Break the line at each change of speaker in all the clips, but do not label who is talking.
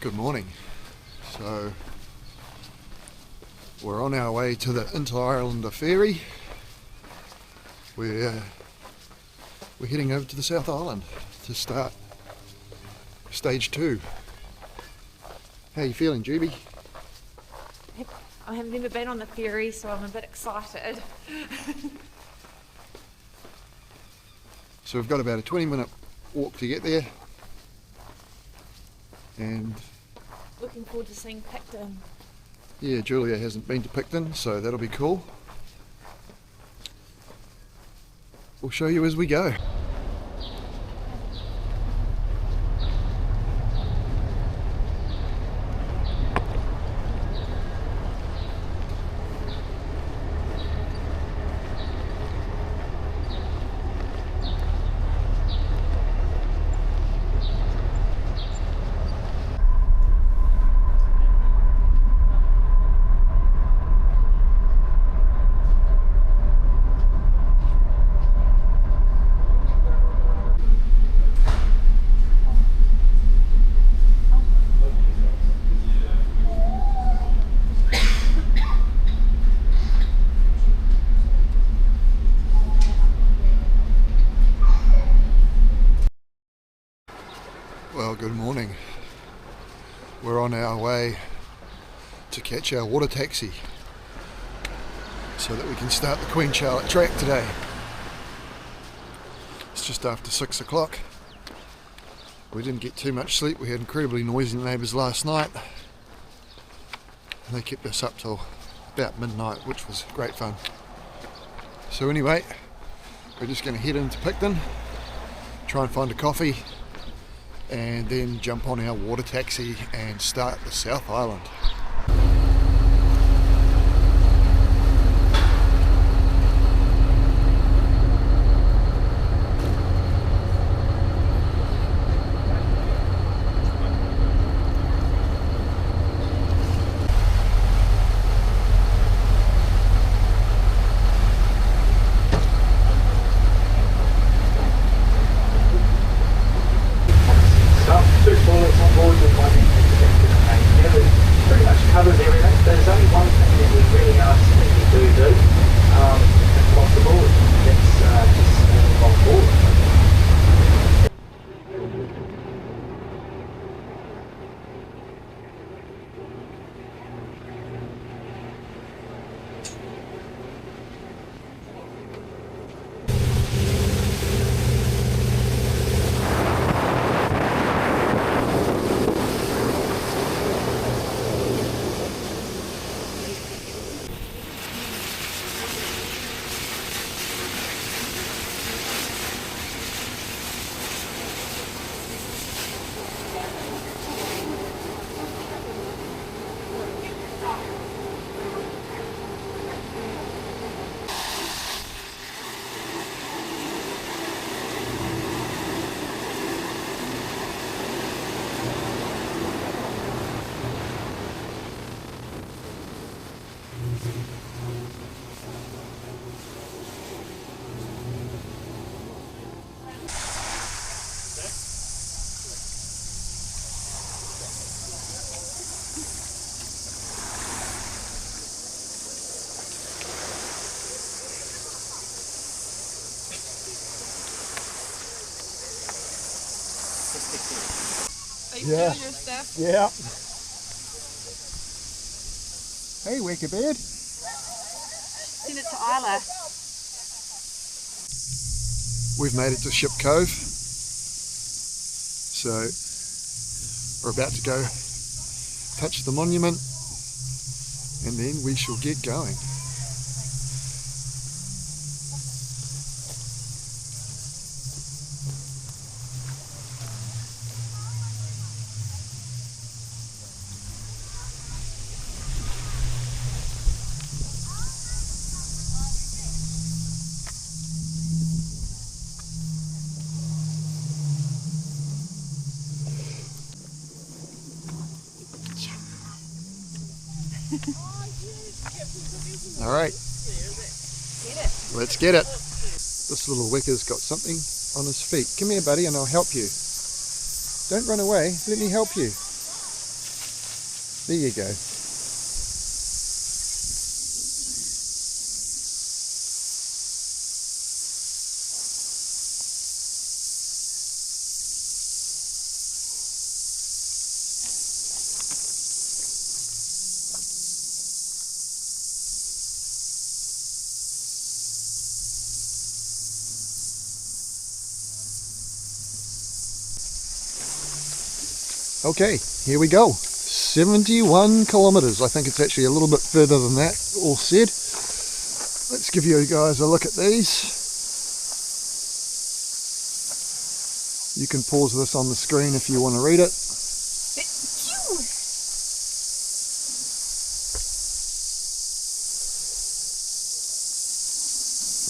Good morning. So we're on our way to the Inter-Islander ferry. We're heading over to the South Island to start stage 2. How are you feeling, Juby?
I have never been on the ferry, so I'm a bit excited.
So we've got about a 20-minute walk to get there, and
Looking forward to seeing Picton.
yeah, Julia hasn't been to Picton, so that'll be cool. We'll show you as we go. Well, good morning. We're on our way to catch our water taxi so that we can start the Queen Charlotte track today. It's just after 6 o'clock. We didn't get too much sleep. We had incredibly noisy neighbours last night. They kept us up till about midnight, which was great fun. So anyway, we're just going to head into Picton, try and find a coffee, and then jump on our water taxi and start the South Island.
Covers everything. There's only one thing that we really ask that you do, if possible, that's just on board.
Yeah.
Your stuff?
Yeah. Hey, Weka Bird.
Send it to Isla.
We've made it to Ship Cove. So we're about to go touch the monument and then we shall get going. All right, let's get it. This little wicker's got something on his feet. Come here, buddy, and I'll help you. Don't run away. Let me help you. There you go. Okay, here we go. 71 kilometers. I think it's actually a little bit further than that, all said. Let's give you guys a look at these. You can pause this on the screen if you want to read it.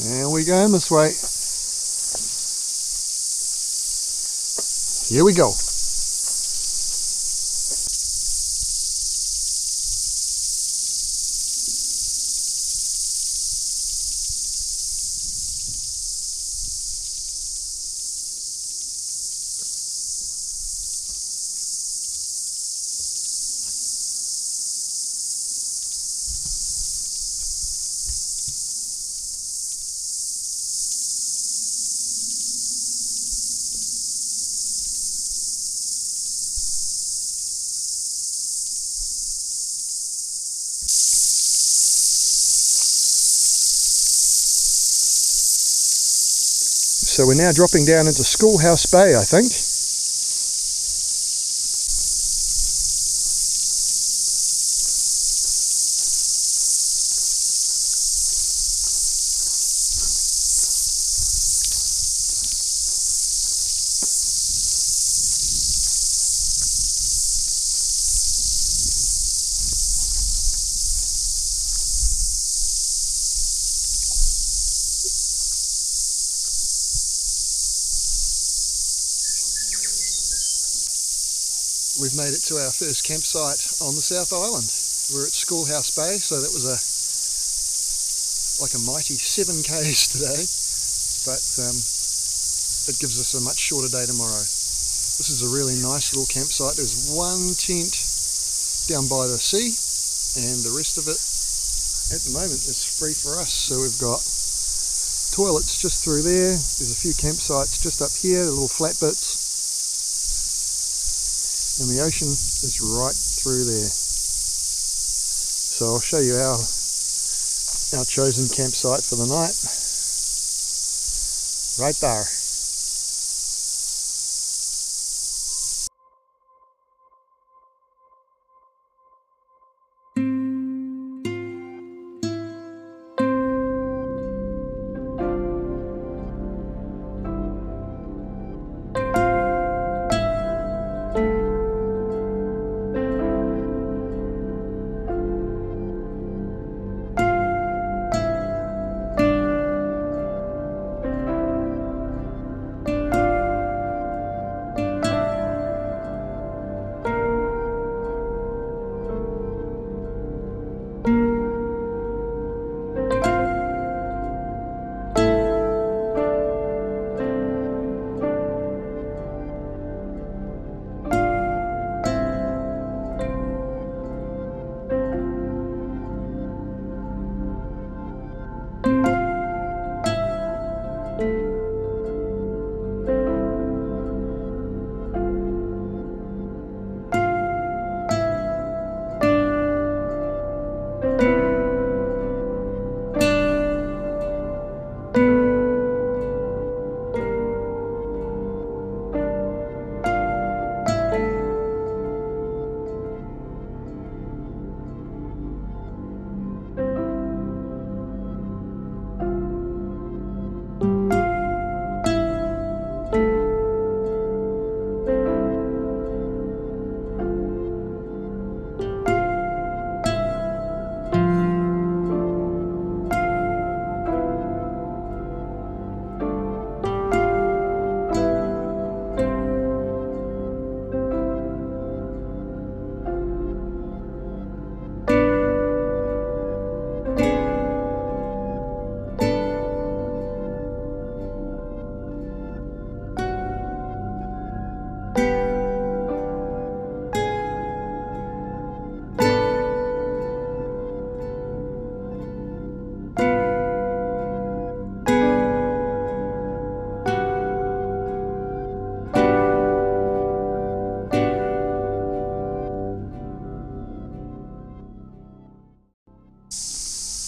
And we're going this way. Here we go. So we're now dropping down into Schoolhouse Bay, I think. We've made it to our first campsite on the South Island. We're at Schoolhouse Bay, so that was like a mighty 7 k's today, but it gives us a much shorter day tomorrow. This is a really nice little campsite. There's one tent down by the sea, and the rest of it at the moment is free for us. So we've got toilets just through there. There's a few campsites just up here, the little flat bits. And the ocean is right through there. So I'll show you our chosen campsite for the night. Right there.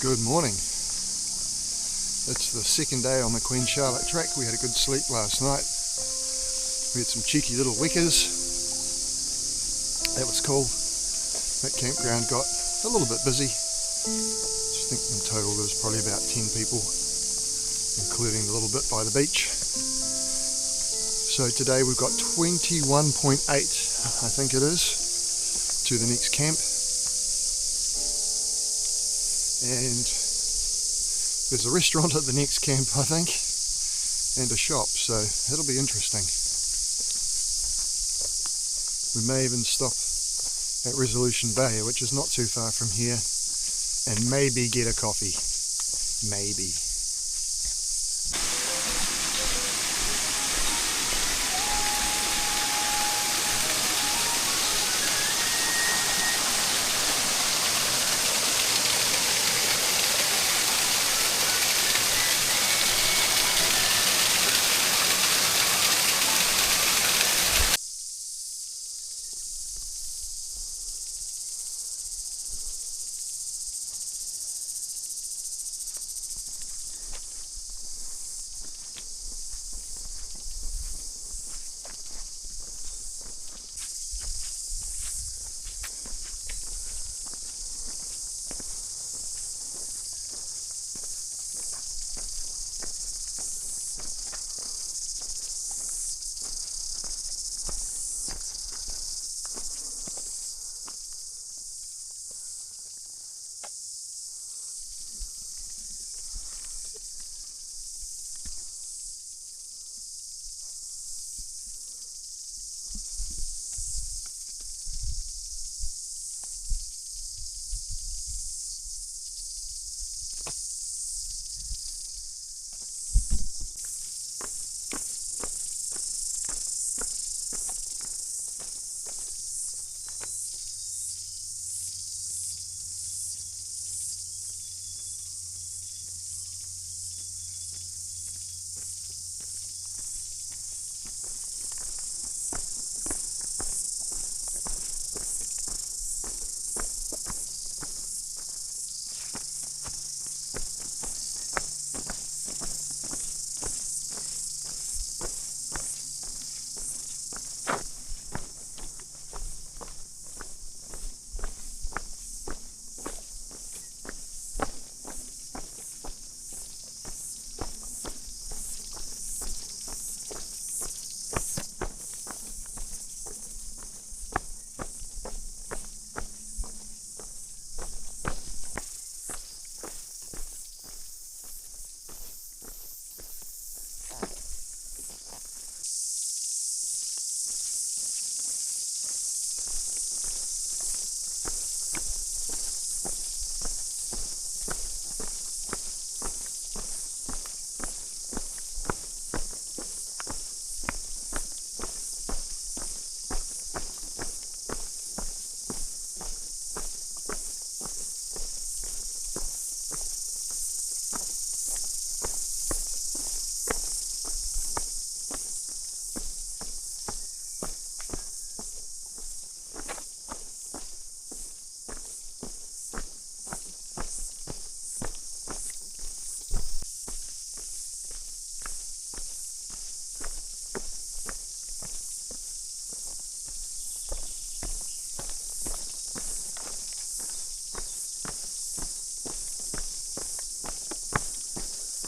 Good morning. It's the second day on the Queen Charlotte track. We had a good sleep last night. We had some cheeky little wickers. That was cool. That campground got a little bit busy. I think in total there was probably about 10 people, including a little bit by the beach. So today we've got 21.8, I think it is, to the next camp. And there's a restaurant at the next camp, I think, and a shop, so it'll be interesting. We may even stop at Resolution Bay, which is not too far from here, and maybe get a coffee. Maybe.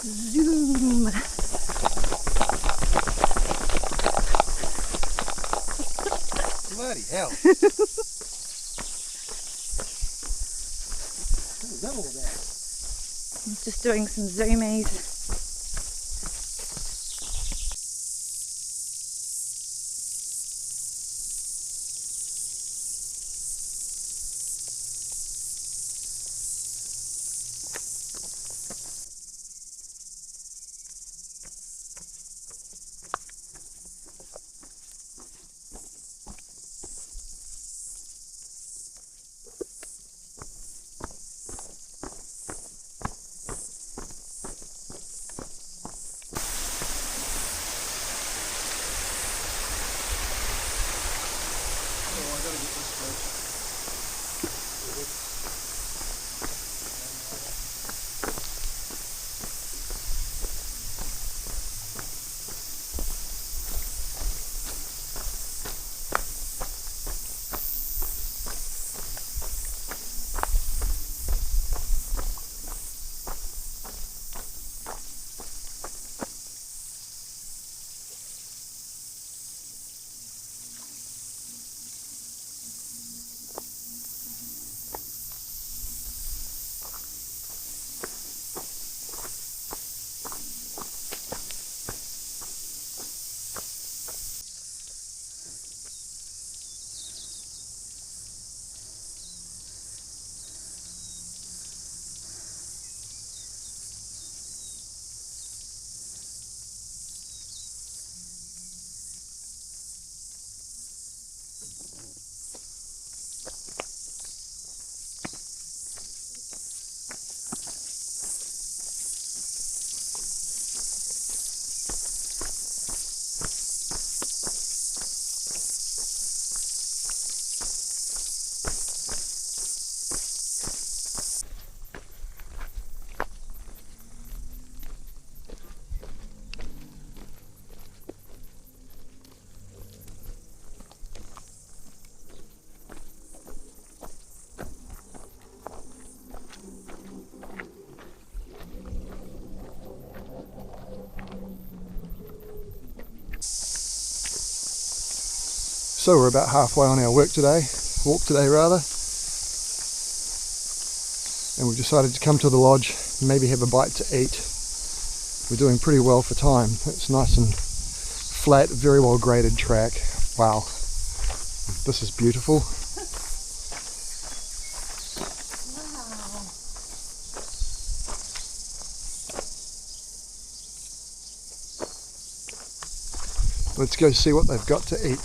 Zoom.
Bloody hell. What was that all about?
I'm just doing some zoomies.
So we're about halfway on our walk today rather. And we've decided to come to the lodge and maybe have a bite to eat. We're doing pretty well for time. It's nice and flat, very well graded track. Wow, this is beautiful. Let's go see what they've got to eat.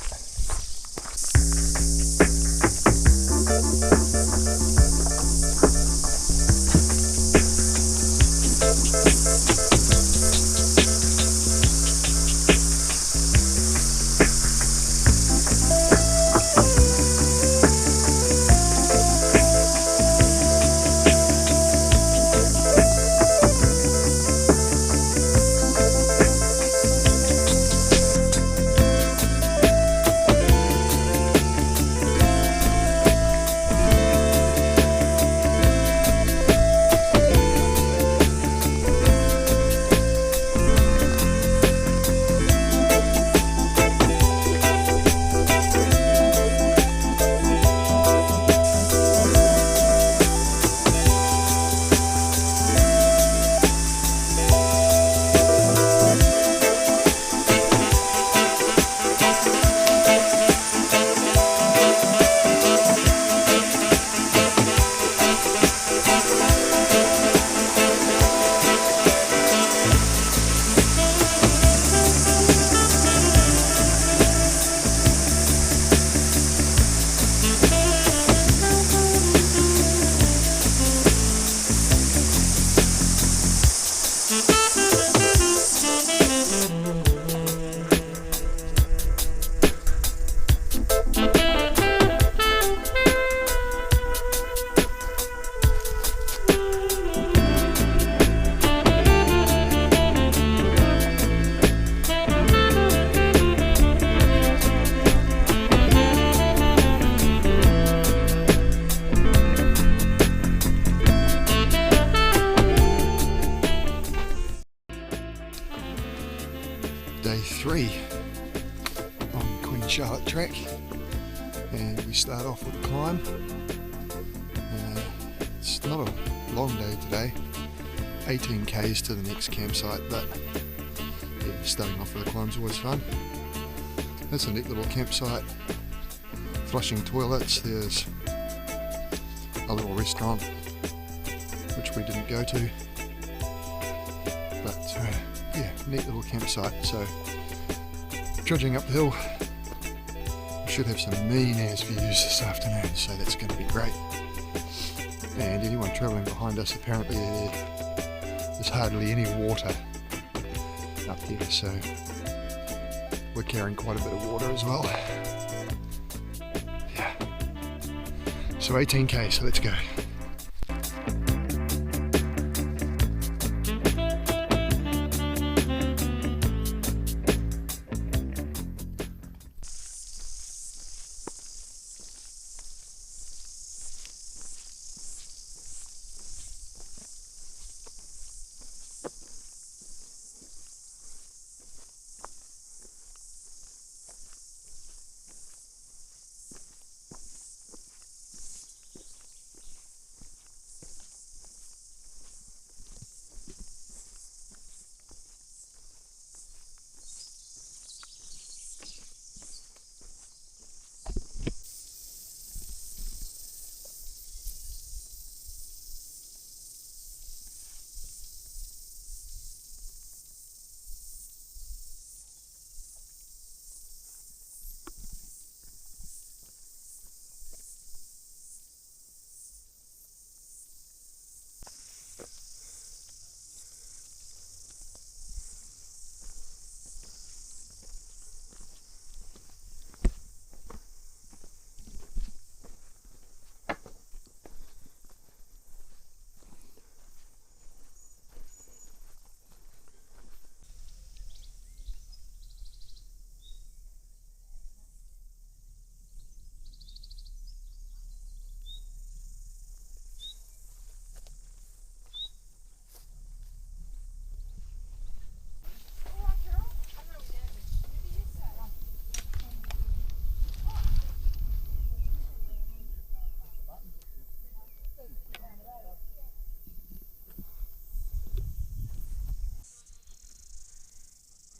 Day 3 on Queen Charlotte track, and we start off with a climb. It's not a long day today, 18 k's to the next campsite, but yeah, starting off with a climb's always fun. That's a neat little campsite, flushing toilets, there's a little restaurant which we didn't go to, but yeah, neat little campsite. So trudging up the hill, we should have some mean ass views this afternoon, so that's going to be great. And anyone travelling behind us, apparently there's hardly any water up here, so we're carrying quite a bit of water as well. Yeah, so 18k, so let's go.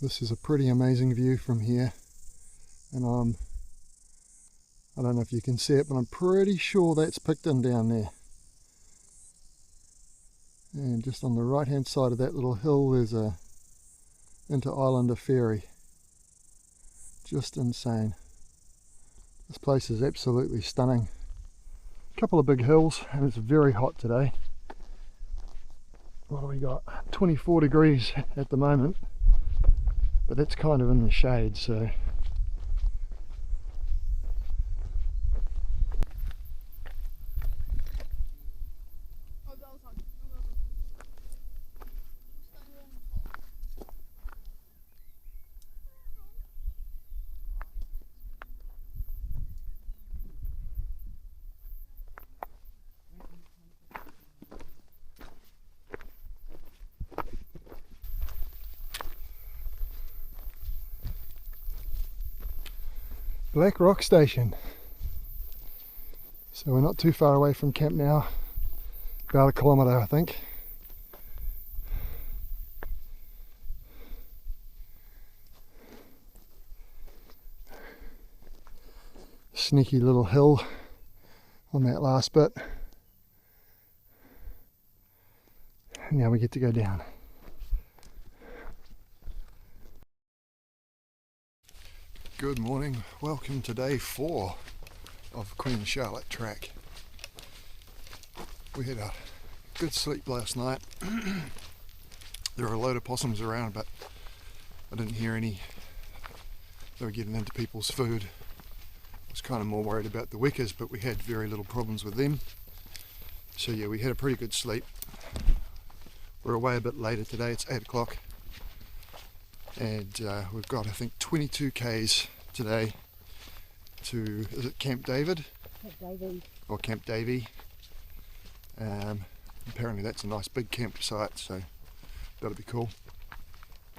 This is a pretty amazing view from here, and I don't know if you can see it, but I'm pretty sure that's Picton down there. And just on the right hand side of that little hill there's a inter-islander ferry. Just insane. This place is absolutely stunning. A couple of big hills, and it's very hot today. What do we got? 24 degrees at the moment, but that's kind of in the shade, so Black Rock Station. So we're not too far away from camp now, about 1 kilometre I think. Sneaky little hill on that last bit. And now we get to go down. Good morning, welcome to day 4 of Queen Charlotte Track. We had a good sleep last night. There were a load of possums around, but I didn't hear any. They were getting into people's food. I was kind of more worried about the wickers, but we had very little problems with them. So yeah, we had a pretty good sleep. We're away a bit later today, it's 8 o'clock. And we've got, I think, 22 k's today to, is it Camp David?
Camp Davey.
Or Camp Davey. Apparently that's a nice big campsite, so that'll be cool.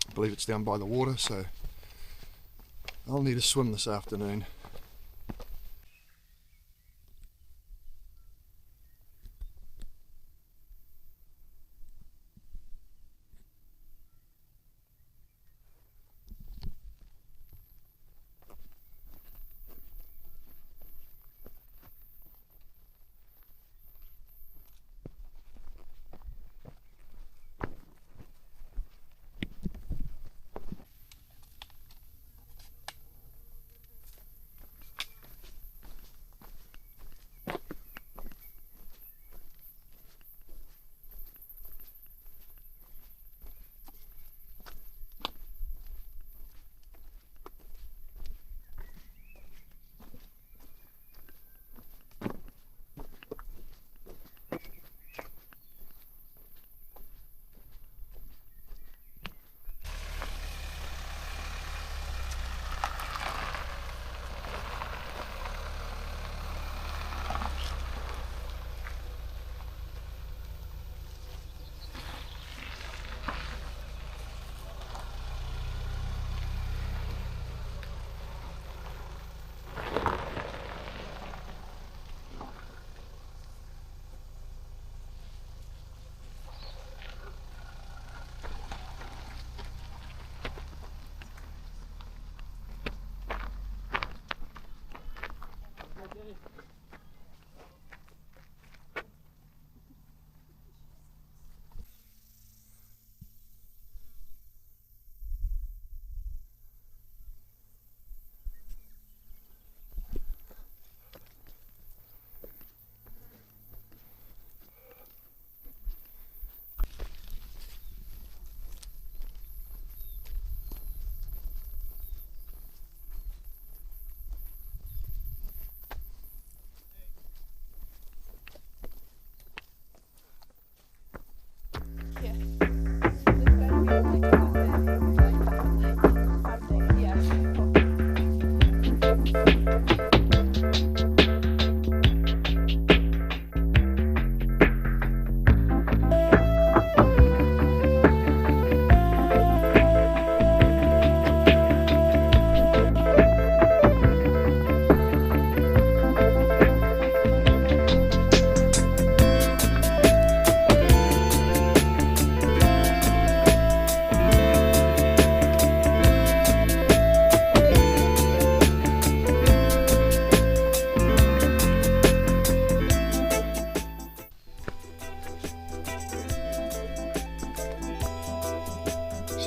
I believe it's down by the water, so I'll need a swim this afternoon.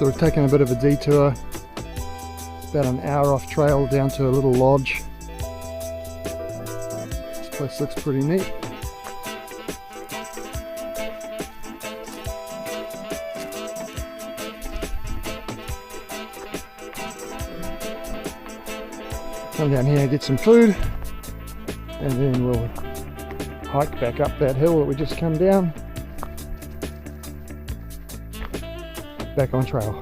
So we've taken a bit of a detour, about an hour off trail down to a little lodge. This place looks pretty neat. Come down here and get some food, and then we'll hike back up that hill that we just come down, back on trail.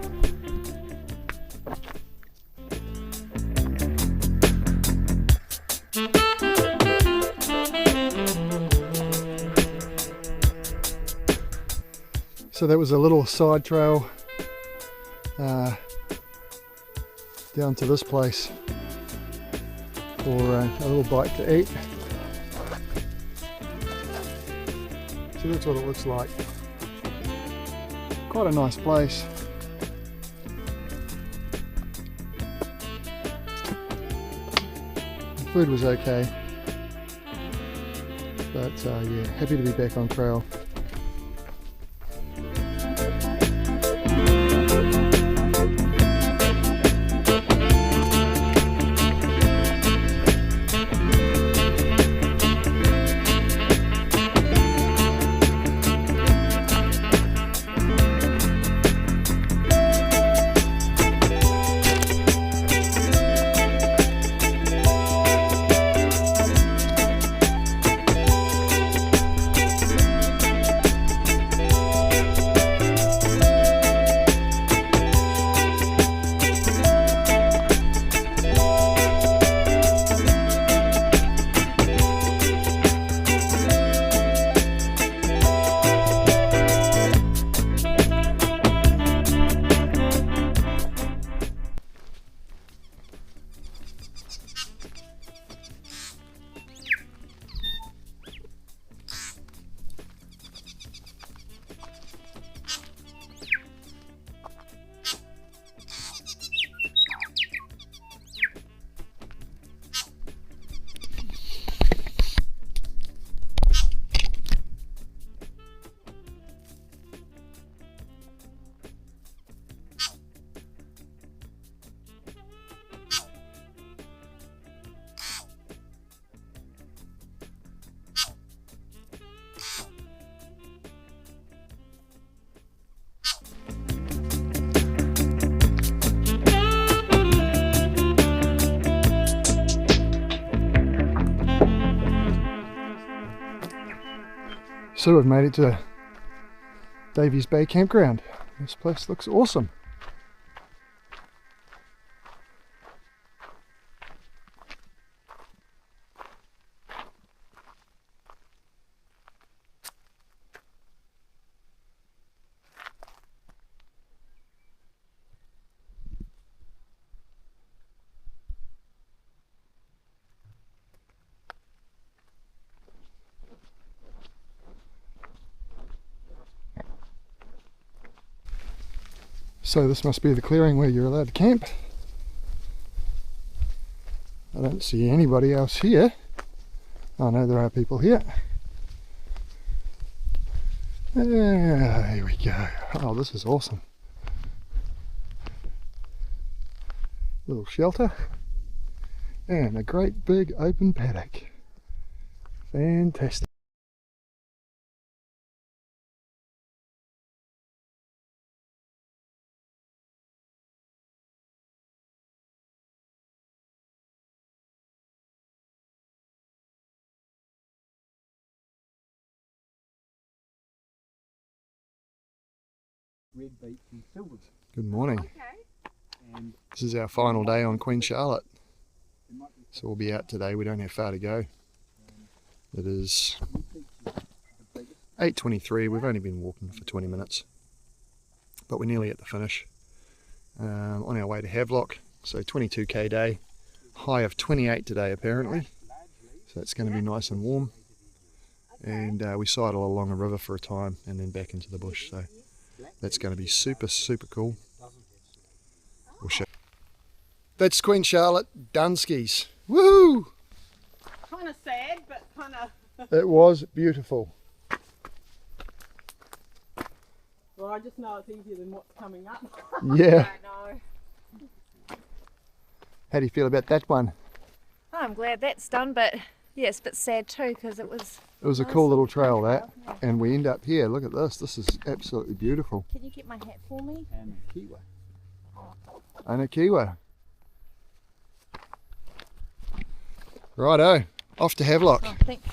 So that was a little side trail down to this place for a little bite to eat. So that's what it looks like. Quite a nice place. The food was okay, but yeah, happy to be back on trail. So we've made it to Davies Bay Campground. This place looks awesome. So this must be the clearing where you're allowed to camp. I don't see anybody else here. Oh no, there are people here. Here we go. Oh, this is awesome. Little shelter and a great big open paddock. Fantastic.
Red beets and silvers.
Good morning.
Okay.
And
This is our final day on Queen Charlotte. So we'll be out today. We don't have far to go. It is 8:23. We've only been walking for 20 minutes, but we're nearly at the finish. On our way to Havelock. So 22k day. High of 28 today apparently. So it's going to be nice and warm. And we sidle along a river for a time and then back into the bush. So that's going to be super, super cool. We'll show. That's Queen Charlotte Dunskies. Woohoo!
Kind of sad, but kind of.
It was beautiful.
Well, I just know it's easier than what's coming up.
Yeah.
I know.
How do you feel about that one?
Oh, I'm glad that's done, but yeah, it's a bit sad too because it was.
It was a
nice
cool little
little
trail that,
yeah.
and we end up here. Look at this. This is absolutely beautiful.
Can you get my hat for me?
And kiwi.
Anakiwa. Righto, off to Havelock.
Oh, thanks.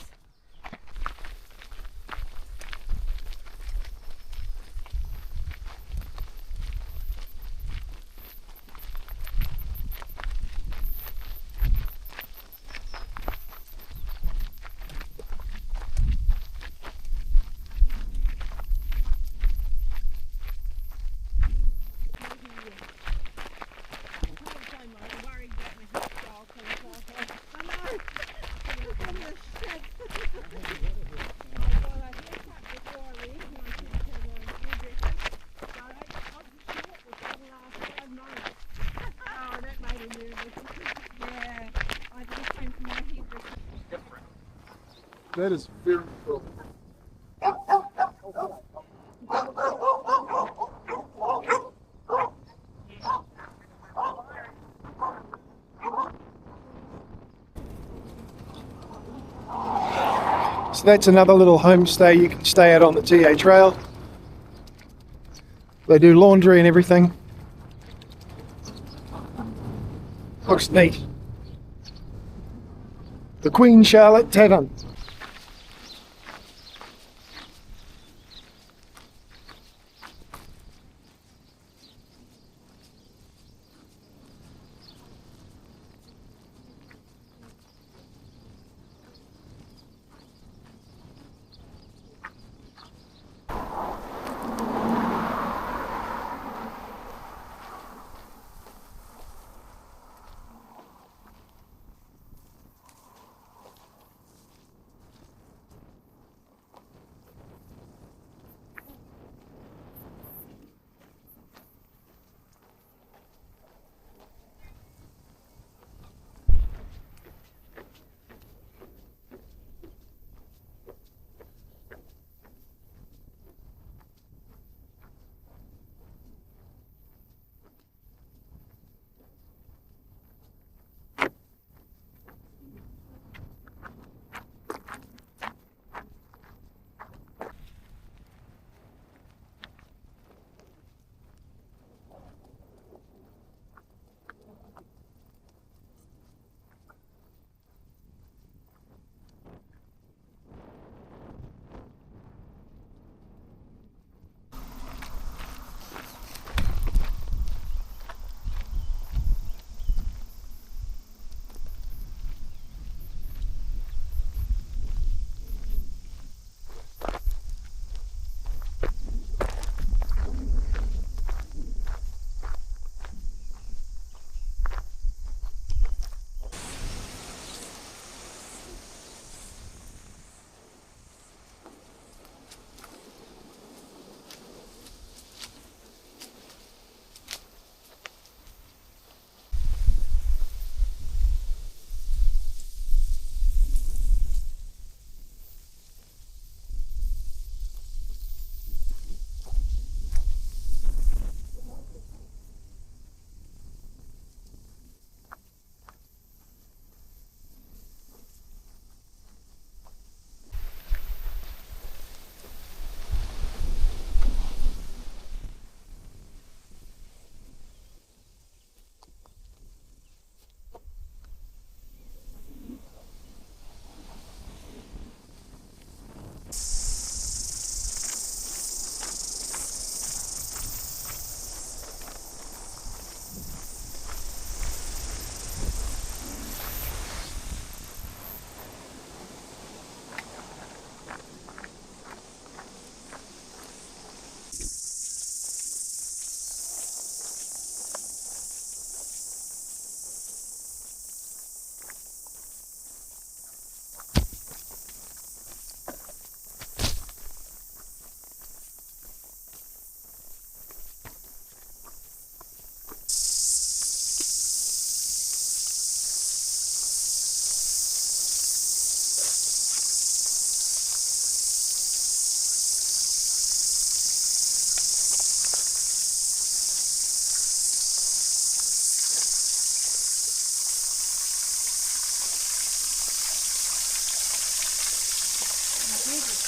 That is very cool. So that's another little homestay you can stay at on the TA Trail. They do laundry and everything. Looks neat. The Queen Charlotte Tavern.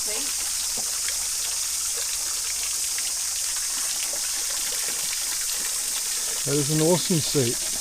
seat.
That is an awesome seat.